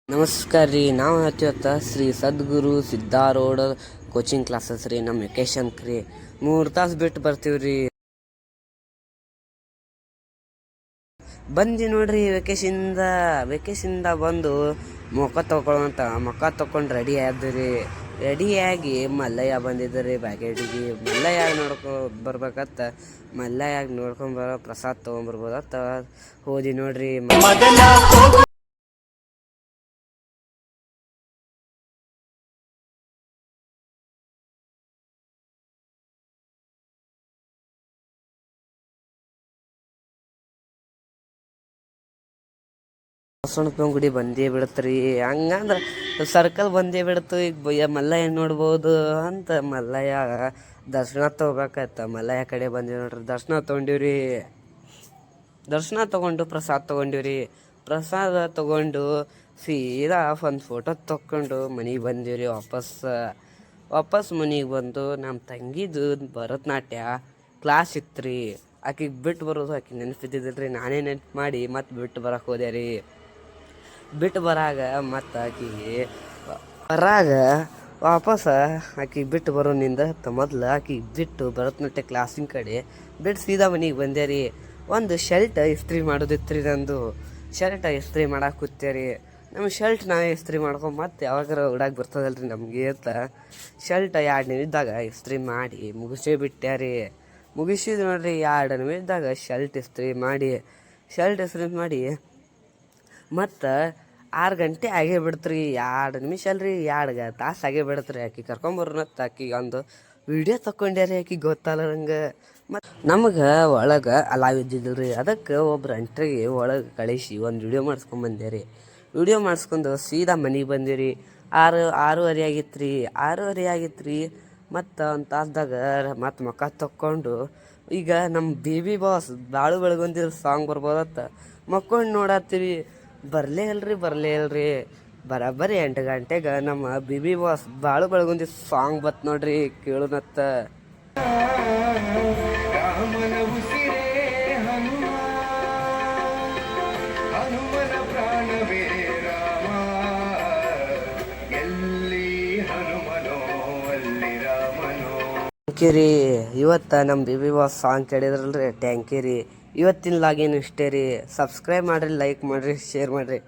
ನಮಸ್ಕಾರ ರೀ. ನಾವು ಹೇಳ್ತೀವತ್ತ ಶ್ರೀ ಸದ್ಗುರು ಸಿದ್ಧಾರೂಢ ಕೋಚಿಂಗ್ ಕ್ಲಾಸಸ್ ರೀ. ನಮ್ಮ ವೆಕೇಶನ್ಗೆ ರೀ 3 ತಾಸು ಬಿಟ್ಟು ಬರ್ತೀವಿ ರೀ. ಬಂದು ನೋಡ್ರಿ. ವೆಕೇಶನ್ದ ಬಂದು ಮುಖ ತೊಗೊಂಡು ರೆಡಿ ಆದ್ರಿ. ರೆಡಿಯಾಗಿ ಮಲ್ಲಯ್ಯ ಬಂದಿದ್ರಿ ಬ್ಯಾಗೇಟಿಗೆ. ಮಲ್ಲಯ್ಯ ಬರ್ಬೇಕತ್ತ ಮಲ್ಲಯ್ಯಾಗ ನೋಡ್ಕೊಂಬರೋ ಪ್ರಸಾದ್ ತೊಗೊಂಬರ್ಬೋದತ್ತ ಹೋದಿ ನೋಡ್ರಿ. ಬಸವಣ್ಣಪ್ಪನ ಗುಡಿ ಬಂದೇ ಬಿಡತ್ರಿ. ಹಂಗಂದ್ರೆ ಸರ್ಕಲ್ ಬಂದೇ ಬಿಡ್ತು. ಈಗ ಮಲ್ಲಯ್ಯ ನೋಡ್ಬೋದು ಅಂತ ಮಲ್ಲಯ್ಯ ದರ್ಶನ ತೊಗೋಬೇಕತ್ತ ಮಲ್ಲಯ್ಯ ಕಡೆ ಬಂದೀವಿ ನೋಡ್ರಿ. ದರ್ಶನ ತೊಗೊಂಡು ಪ್ರಸಾದ ತೊಗೊಂಡಿವ್ರಿ. ಪ್ರಸಾದ ತೊಗೊಂಡು ಸೀದಾ ಒಂದು ಫೋಟೋ ತೊಗೊಂಡು ಮನೆಗೆ ಬಂದೀವ್ರಿ. ವಾಪಸ್ ಮನೆಗೆ ಬಂದು ನಮ್ಮ ತಂಗಿದು ಭರತನಾಟ್ಯ ಕ್ಲಾಸ್ ಇತ್ತು ರೀ. ಆಕಿಗೆ ಬಿಟ್ಟು ಬರೋದು ಆಕೆ ನೆನಪಿದ್ದಿದ್ದಿಲ್ರಿ. ನಾನೇ ನೆನಪು ಮಾಡಿ ಮತ್ತೆ ಬಿಟ್ಟು ಬರೋಕೆ ಹೋದೆ ರೀ. ಬಿಟ್ಟು ಬರಾಗ ಮತ್ತು ಆಕಿಗೆ ವಾಪಸ್ ಆಕಿಗೆ ಬಿಟ್ಟು ಬರೋನಿಂದ ಮೊದಲು ಆಕಿಗೆ ಬಿಟ್ಟು ಭರತನಾಟ್ಯ ಕ್ಲಾಸಿನ ಕಡೆ ಬಿಟ್ಟು ಸೀದಾ ಮನೆಗೆ ಬಂದೆ ರೀ. ಒಂದು ಶರ್ಟ್ ಇಸ್ತ್ರಿ ಮಾಡೋದಿತ್ತು ರೀ. ನಂದು ಶರ್ಟ್ ಇಸ್ತ್ರಿ ಮಾಡಕ್ಕೆ ಕೂತೆ ರೀ. ನಮ್ಮ ಶರ್ಟ್ ನಾವೇ ಇಸ್ತ್ರಿ ಮಾಡ್ಕೊಂಡು ಮತ್ತೆ ಯಾವಾಗಾರ ಉಡಾಕ್ ಬರ್ತದಲ್ರಿ ನಮಗೆ ಅಂತ ಶರ್ಟ್ 2 ನಿಮಿಷದಾಗ ಇಸ್ತ್ರಿ ಮಾಡಿ ಮುಗಿಸಿಬಿಟ್ಟೆ ರೀ. ಮುಗಿಸಿದ್ ನೋಡ್ರಿ. 2 ನಿಮಿಷದಾಗ ಶರ್ಟ್ ಇಸ್ತ್ರಿ ಮಾಡಿ ಮತ್ತು 6 ಗಂಟೆ ಆಗೇ ಬಿಡ್ತ್ರಿ. 2 ನಿಮಿಷ ಅಲ್ರಿ, 2 ತಾಸು ಆಗೇ ಬಿಡತ್ರಿ. ಆಕಿ ಕರ್ಕೊಂಬರೋನತ್ತ ಆಕಿಗೆ ಒಂದು ವಿಡಿಯೋ ತಗೊಂಡ್ಯಾರಿ. ಆಕಿಗೆ ಗೊತ್ತಲ್ಲಂಗೆ. ಮತ್ತು ನಮ್ಗೆ ಒಳಗೆ ಅಲಾವ್ ಇದ್ದಿದ್ದಿಲ್ರಿ. ಅದಕ್ಕೆ ಒಬ್ರು ಅಂಟ್ರಿಗೆ ಒಳಗೆ ಕಳಿಸಿ ಒಂದು ವಿಡಿಯೋ ಮಾಡಿಸ್ಕೊಂಬಂದೆ ರೀ. ವಿಡಿಯೋ ಮಾಡಿಸ್ಕೊಂಡು ಸೀದಾ ಮನೆಗೆ ಬಂದಿರಿ. 6:30 ಆಗಿತ್ತು ರೀ. ಮತ್ತು ಒಂದು ತಾಸ್ದಾಗ ಮತ್ತು ಮುಖ ತೊಕ್ಕೊಂಡು ಈಗ ನಮ್ಮ ಬೇಬಿ ಬಾಸ್ ಬಾಳು ಬೆಳಗೊಂದಿರ ಸಾಂಗ್ ಬರ್ಬೋದತ್ತ ಮಕ್ಕೊಂಡು ನೋಡತ್ತೀವಿ. ಬರಲೇ ಇಲ್ರಿ. ಬರೋಬ್ಬರಿ 8 ಗಂಟೆಗೆ ನಮ್ಮ ಬೇಬಿ ಬಾಸ್ ಬಾಳು ಬೆಳಗೊಂದಿ ಸಾಂಗ್ ಬತ್ ನೋಡ್ರಿ. ಕೇಳೋನತ್ತ ಟ್ಯಾಂಕಿ ಇವತ್ತು ನಮ್ಮ ಬೇಬಿ ಬಾಸ್ ಸಾಂಗ್ ಕೇಳಿದ್ರಲ್ರಿ. ಟ್ಯಾಂಕಿ ರೀ. ಇವತ್ತಿನ ಲಾಗಿನ್ ಇಷ್ಟೇ ರೀ. ಸಬ್ಸ್ಕ್ರೈಬ್ ಮಾಡಿರಿ, ಲೈಕ್ ಮಾಡಿರಿ, ಶೇರ್ ಮಾಡಿರಿ.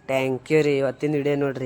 ಟ್ಯಾಂಕ್ ಯು ರೀ. ಇವತ್ತಿನ ವಿಡಿಯೋ ನೋಡಿರಿ.